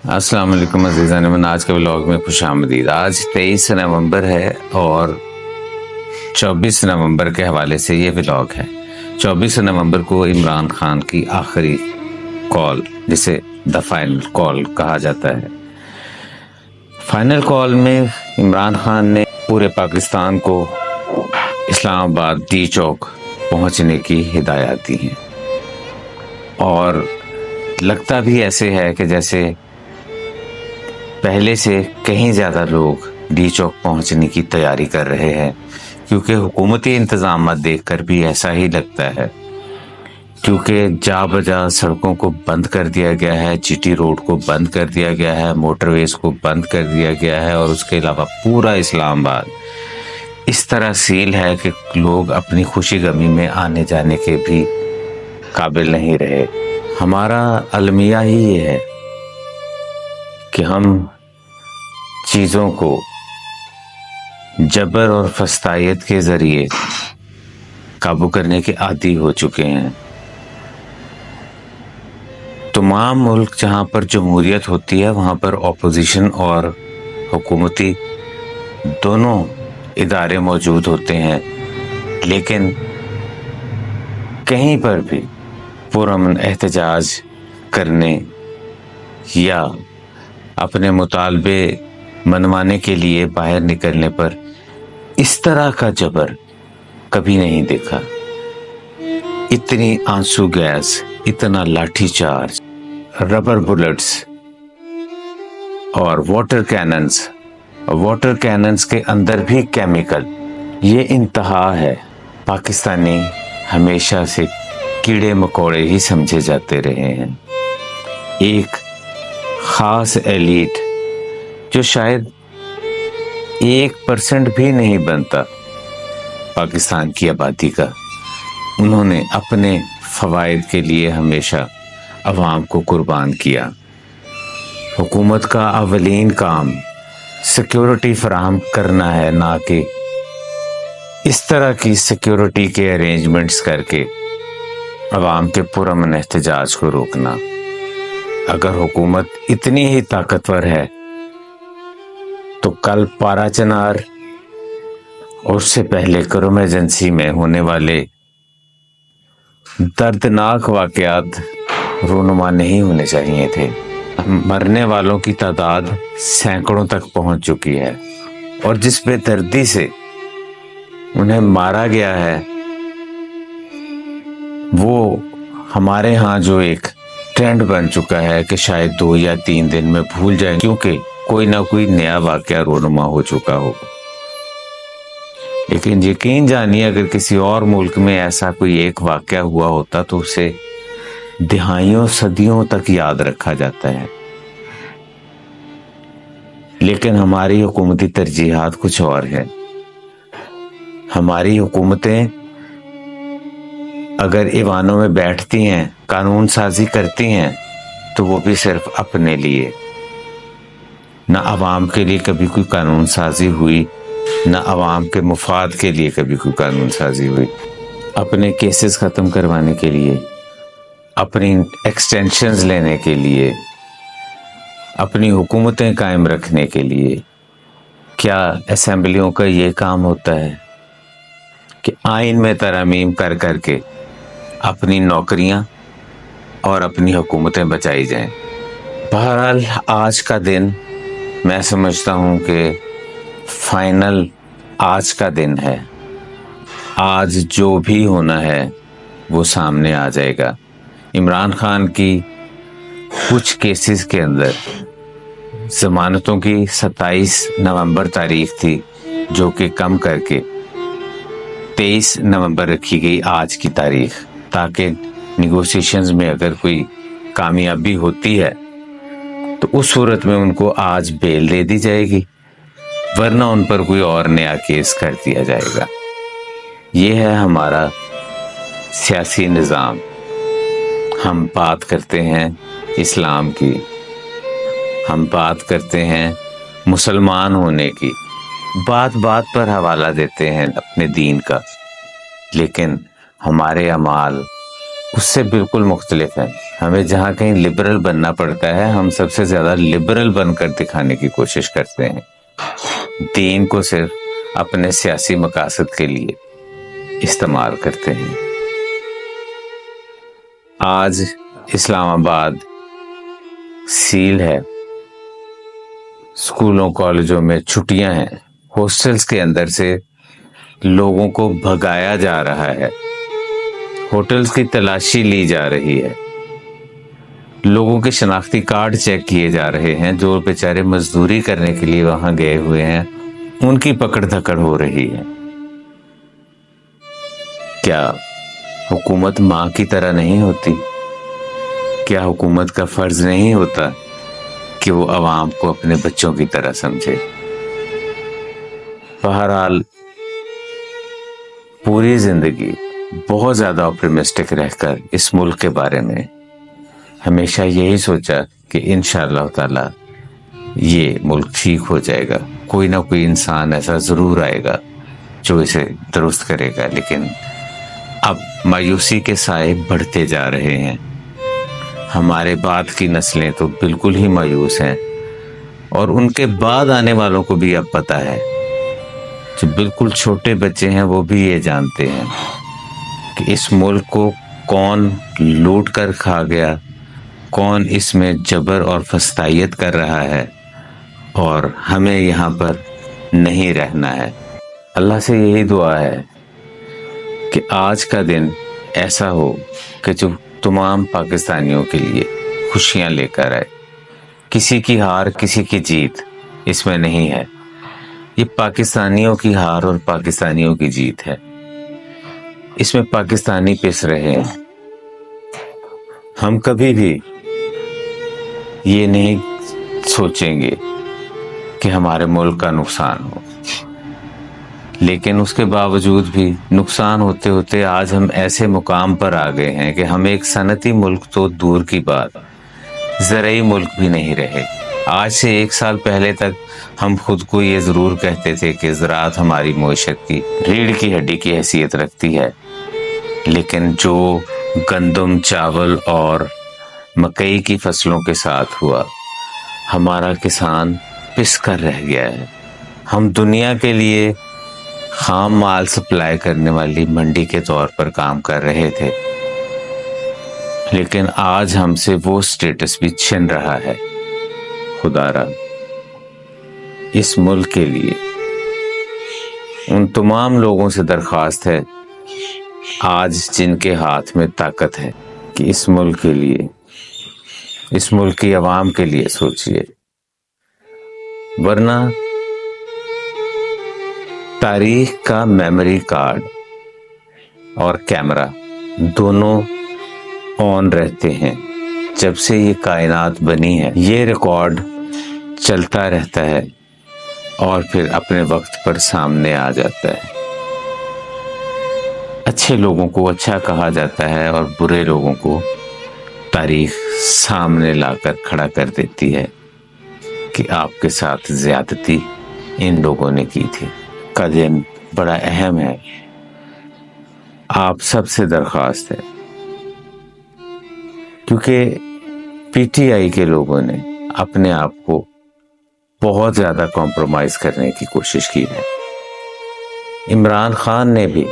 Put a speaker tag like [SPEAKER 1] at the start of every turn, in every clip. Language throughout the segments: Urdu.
[SPEAKER 1] السلام علیکم عزیزان من، آج کے ولاگ میں خوش آمدید۔ آج 23 نومبر ہے اور 24 نومبر کے حوالے سے یہ ولاگ ہے۔ 24 نومبر کو عمران خان کی آخری کال، جسے دا فائنل کال کہا جاتا ہے، فائنل کال میں عمران خان نے پورے پاکستان کو اسلام آباد ڈی چوک پہنچنے کی ہدایات دی ہیں، اور لگتا بھی ایسے ہے کہ جیسے پہلے سے کہیں زیادہ لوگ ڈی چوک پہنچنے کی تیاری کر رہے ہیں، کیونکہ حکومتی انتظامات دیکھ کر بھی ایسا ہی لگتا ہے، کیونکہ جا بجا سڑکوں کو بند کر دیا گیا ہے، جی ٹی روڈ کو بند کر دیا گیا ہے، موٹر ویز کو بند کر دیا گیا ہے، اور اس کے علاوہ پورا اسلام آباد اس طرح سیل ہے کہ لوگ اپنی خوشی غمی میں آنے جانے کے بھی قابل نہیں رہے۔ ہمارا المیہ ہی یہ ہے کہ ہم چیزوں کو جبر اور فسطائیت کے ذریعے قابو کرنے کے عادی ہو چکے ہیں۔ تمام ملک جہاں پر جمہوریت ہوتی ہے وہاں پر اپوزیشن اور حکومتی دونوں ادارے موجود ہوتے ہیں، لیکن کہیں پر بھی پرامن احتجاج کرنے یا اپنے مطالبے منوانے کے لیے باہر نکلنے پر اس طرح کا جبر کبھی نہیں دیکھا۔ اتنی آنسو گیس، اتنا لاٹھی چارج، ربر بلٹس اور واٹر کیننز کے اندر بھی کیمیکل، یہ انتہا ہے۔ پاکستانی ہمیشہ سے کیڑے مکوڑے ہی سمجھے جاتے رہے ہیں، ایک خاص ایلیٹ جو شاید 1% بھی نہیں بنتا پاکستان کی آبادی کا، انہوں نے اپنے فوائد کے لیے ہمیشہ عوام کو قربان کیا۔ حکومت کا اولین کام سیکیورٹی فراہم کرنا ہے، نہ کہ اس طرح کی سیکیورٹی کے ارینجمنٹس کر کے عوام کے پرامن احتجاج کو روکنا۔ اگر حکومت اتنی ہی طاقتور ہے تو کل پارا چنار اور اس سے پہلے کرم ایجنسی میں ہونے والے دردناک واقعات رونما نہیں ہونے چاہیے تھے۔ مرنے والوں کی تعداد سینکڑوں تک پہنچ چکی ہے، اور جس بے دردی سے انہیں مارا گیا ہے وہ ہمارے ہاں جو ایک ٹرینڈ بن چکا ہے کہ شاید 2 یا 3 دن میں بھول جائیں، کیونکہ کوئی نہ کوئی نیا واقعہ رونما ہو چکا ہو۔ لیکن یقین جانیے اگر کسی اور ملک میں ایسا کوئی ایک واقعہ ہوا ہوتا تو اسے دہائیوں صدیوں تک یاد رکھا جاتا ہے، لیکن ہماری حکومتی ترجیحات کچھ اور ہیں۔ ہماری حکومتیں اگر ایوانوں میں بیٹھتی ہیں، قانون سازی کرتی ہیں، تو وہ بھی صرف اپنے لیے، نہ عوام کے لیے کبھی کوئی قانون سازی ہوئی، نہ عوام کے مفاد کے لیے کبھی کوئی قانون سازی ہوئی۔ اپنے کیسز ختم کروانے کے لیے، اپنی ایکسٹینشنز لینے کے لیے، اپنی حکومتیں قائم رکھنے کے لیے۔ کیا اسمبلیوں کا یہ کام ہوتا ہے کہ آئین میں ترامیم کر کر کے اپنی نوکریاں اور اپنی حکومتیں بچائی جائیں؟ بہرحال آج کا دن میں سمجھتا ہوں کہ فائنل آج کا دن ہے۔ آج جو بھی ہونا ہے وہ سامنے آ جائے گا۔ عمران خان کی کچھ کیسز کے اندر ضمانتوں کی 27 نومبر تاریخ تھی، جو کہ کم کر کے 23 نومبر رکھی گئی آج کی تاریخ، تاکہ نیگوسیشنز میں اگر کوئی کامیابی ہوتی ہے تو اس صورت میں ان کو آج بیل دے دی جائے گی، ورنہ ان پر کوئی اور نیا کیس کر دیا جائے گا۔ یہ ہے ہمارا سیاسی نظام۔ ہم بات کرتے ہیں اسلام کی، ہم بات کرتے ہیں مسلمان ہونے کی، بات بات پر حوالہ دیتے ہیں اپنے دین کا، لیکن ہمارے اعمال اس سے بالکل مختلف ہیں۔ ہمیں جہاں کہیں لبرل بننا پڑتا ہے ہم سب سے زیادہ لبرل بن کر دکھانے کی کوشش کرتے ہیں، دین کو صرف اپنے سیاسی مقاصد کے لیے استعمال کرتے ہیں۔ آج اسلام آباد سیل ہے، اسکولوں کالجوں میں چھٹیاں ہیں، ہاسٹلز کے اندر سے لوگوں کو بھگایا جا رہا ہے، ہوٹلز کی تلاشی لی جا رہی ہے، لوگوں کے شناختی کارڈ چیک کیے جا رہے ہیں، جو بیچارے مزدوری کرنے کے لیے وہاں گئے ہوئے ہیں ان کی پکڑ دھکڑ ہو رہی ہے۔ کیا حکومت ماں کی طرح نہیں ہوتی؟ کیا حکومت کا فرض نہیں ہوتا کہ وہ عوام کو اپنے بچوں کی طرح سمجھے؟ بہرحال پوری زندگی بہت زیادہ آپٹیمسٹک رہ کر اس ملک کے بارے میں ہمیشہ یہی سوچا کہ انشاءاللہ تعالی یہ ملک ٹھیک ہو جائے گا، کوئی نہ کوئی انسان ایسا ضرور آئے گا جو اسے درست کرے گا، لیکن اب مایوسی کے سائے بڑھتے جا رہے ہیں۔ ہمارے بعد کی نسلیں تو بالکل ہی مایوس ہیں، اور ان کے بعد آنے والوں کو بھی اب پتہ ہے، جو بالکل چھوٹے بچے ہیں وہ بھی یہ جانتے ہیں کہ اس ملک کو کون لوٹ کر کھا گیا، کون اس میں جبر اور فسطائیت کر رہا ہے، اور ہمیں یہاں پر نہیں رہنا ہے۔ اللہ سے یہی دعا ہے کہ آج کا دن ایسا ہو کہ جو تمام پاکستانیوں کے لیے خوشیاں لے کر آئے، کسی کی ہار کسی کی جیت اس میں نہیں ہے، یہ پاکستانیوں کی ہار اور پاکستانیوں کی جیت ہے، اس میں پاکستانی پس رہے ہیں۔ ہم کبھی بھی یہ نہیں سوچیں گے کہ ہمارے ملک کا نقصان ہو، لیکن اس کے باوجود بھی نقصان ہوتے ہوتے آج ہم ایسے مقام پر آ گئے ہیں کہ ہم ایک صنعتی ملک تو دور کی بات، زرعی ملک بھی نہیں رہے۔ آج سے 1 سال پہلے تک ہم خود کو یہ ضرور کہتے تھے کہ زراعت ہماری معیشت کی ریڑھ کی ہڈی کی حیثیت رکھتی ہے، لیکن جو گندم، چاول اور مکئی کی فصلوں کے ساتھ ہوا، ہمارا کسان پس کر رہ گیا ہے۔ ہم دنیا کے لیے خام مال سپلائی کرنے والی منڈی کے طور پر کام کر رہے تھے، لیکن آج ہم سے وہ سٹیٹس بھی چھن رہا ہے۔ خدا را اس ملک کے لیے ان تمام لوگوں سے درخواست ہے آج جن کے ہاتھ میں طاقت ہے کہ اس ملک کے لیے، اس ملک کی عوام کے لیے سوچئے، ورنہ تاریخ کا میموری کارڈ اور کیمرہ دونوں آن رہتے ہیں۔ جب سے یہ کائنات بنی ہے یہ ریکارڈ چلتا رہتا ہے اور پھر اپنے وقت پر سامنے آ جاتا ہے۔ اچھے لوگوں کو اچھا کہا جاتا ہے اور برے لوگوں کو تاریخ سامنے لا کر کھڑا کر دیتی ہے کہ آپ کے ساتھ زیادتی ان لوگوں نے کی تھی۔ کا دن بڑا اہم ہے، آپ سب سے درخواست ہے، کیونکہ پی ٹی آئی کے لوگوں نے اپنے آپ کو بہت زیادہ کمپرومائز کرنے کی کوشش کی ہے۔ عمران خان نے بھی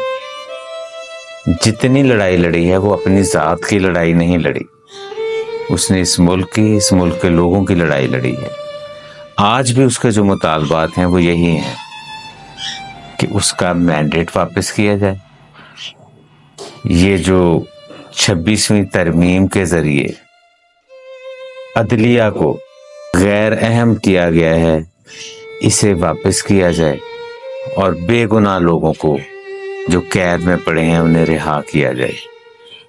[SPEAKER 1] جتنی لڑائی لڑی ہے وہ اپنی ذات کی لڑائی نہیں لڑی، اس نے اس ملک کی، اس ملک کے لوگوں کی لڑائی لڑی ہے۔ آج بھی اس کے جو مطالبات ہیں وہ یہی ہیں کہ اس کا مینڈیٹ واپس کیا جائے، یہ جو 26ویں ترمیم کے ذریعے عدلیہ کو غیر اہم کیا گیا ہے اسے واپس کیا جائے، اور بے گناہ لوگوں کو جو قید میں پڑے ہیں انہیں رہا کیا جائے۔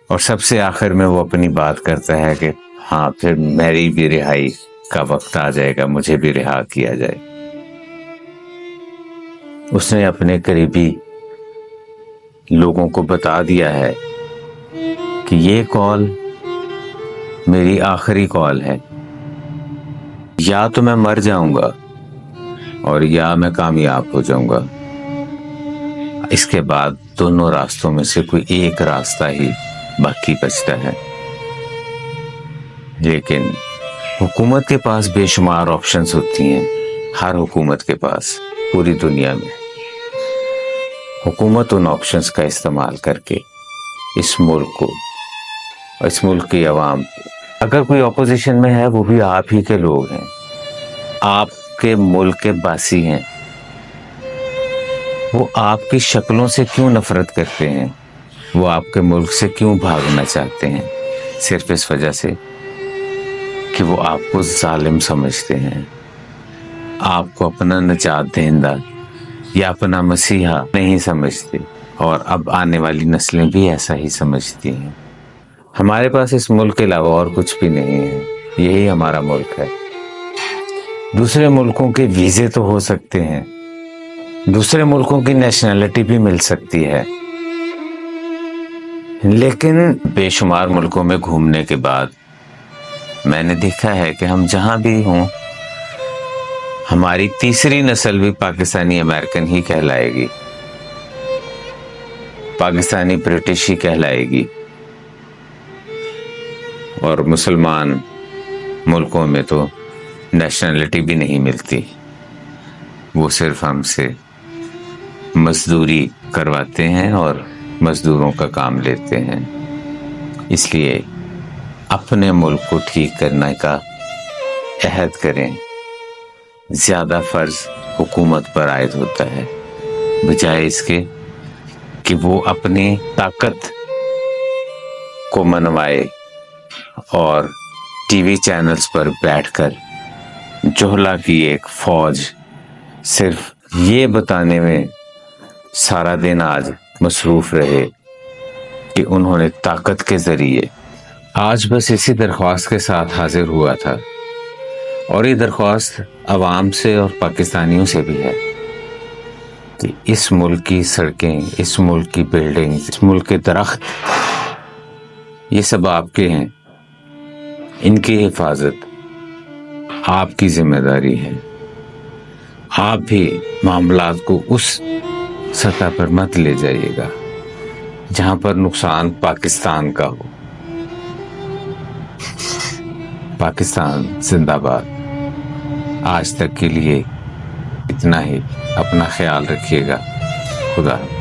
[SPEAKER 1] اور سب سے آخر میں وہ اپنی بات کرتا ہے کہ ہاں پھر میری بھی رہائی کا وقت آ جائے گا، مجھے بھی رہا کیا جائے۔ اس نے اپنے قریبی لوگوں کو بتا دیا ہے کہ یہ کال میری آخری کال ہے، یا تو میں مر جاؤں گا اور یا میں کامیاب ہو جاؤں گا، اس کے بعد دونوں راستوں میں سے کوئی ایک راستہ ہی باقی بچتا ہے۔ لیکن حکومت کے پاس بے شمار آپشنز ہوتی ہیں، ہر حکومت کے پاس پوری دنیا میں۔ حکومت ان آپشنز کا استعمال کر کے اس ملک کو اور اس ملک کی عوام کو، اگر کوئی اپوزیشن میں ہے وہ بھی آپ ہی کے لوگ ہیں، آپ کے ملک کے باسی ہیں، وہ آپ کی شکلوں سے کیوں نفرت کرتے ہیں، وہ آپ کے ملک سے کیوں بھاگنا چاہتے ہیں؟ صرف اس وجہ سے کہ وہ آپ کو ظالم سمجھتے ہیں، آپ کو اپنا نجات دہندہ یا اپنا مسیحا نہیں سمجھتے، اور اب آنے والی نسلیں بھی ایسا ہی سمجھتی ہیں۔ ہمارے پاس اس ملک کے علاوہ اور کچھ بھی نہیں ہے، یہی ہمارا ملک ہے۔ دوسرے ملکوں کے ویزے تو ہو سکتے ہیں، دوسرے ملکوں کی نیشنلٹی بھی مل سکتی ہے، لیکن بے شمار ملکوں میں گھومنے کے بعد میں نے دیکھا ہے کہ ہم جہاں بھی ہوں، ہماری تیسری نسل بھی پاکستانی امریکن ہی کہلائے گی، پاکستانی برٹش ہی کہلائے گی، اور مسلمان ملکوں میں تو نیشنلٹی بھی نہیں ملتی، وہ صرف ہم سے مزدوری کرواتے ہیں اور مزدوروں کا کام لیتے ہیں۔ اس لیے اپنے ملک کو ٹھیک کرنے کا عہد کریں، زیادہ فرض حکومت پر عائد ہوتا ہے، بجائے اس کے کہ وہ اپنی طاقت کو منوائے اور ٹی وی چینلز پر بیٹھ کر جوہلا کی ایک فوج صرف یہ بتانے میں سارا دن آج مصروف رہے کہ انہوں نے طاقت کے ذریعے۔ آج بس اسی درخواست کے ساتھ حاضر ہوا تھا، اور یہ درخواست عوام سے اور پاکستانیوں سے بھی ہے کہ اس ملک کی سڑکیں، اس ملک کی بلڈنگز، اس ملک کے درخت، یہ سب آپ کے ہیں، ان کی حفاظت آپ کی ذمہ داری ہے۔ آپ بھی معاملات کو اس سطح پر مت لے جائیے گا جہاں پر نقصان پاکستان کا ہو۔ پاکستان زندہ باد۔ آج تک کے لیے اتنا ہی، اپنا خیال رکھیے گا، خدا حافظ۔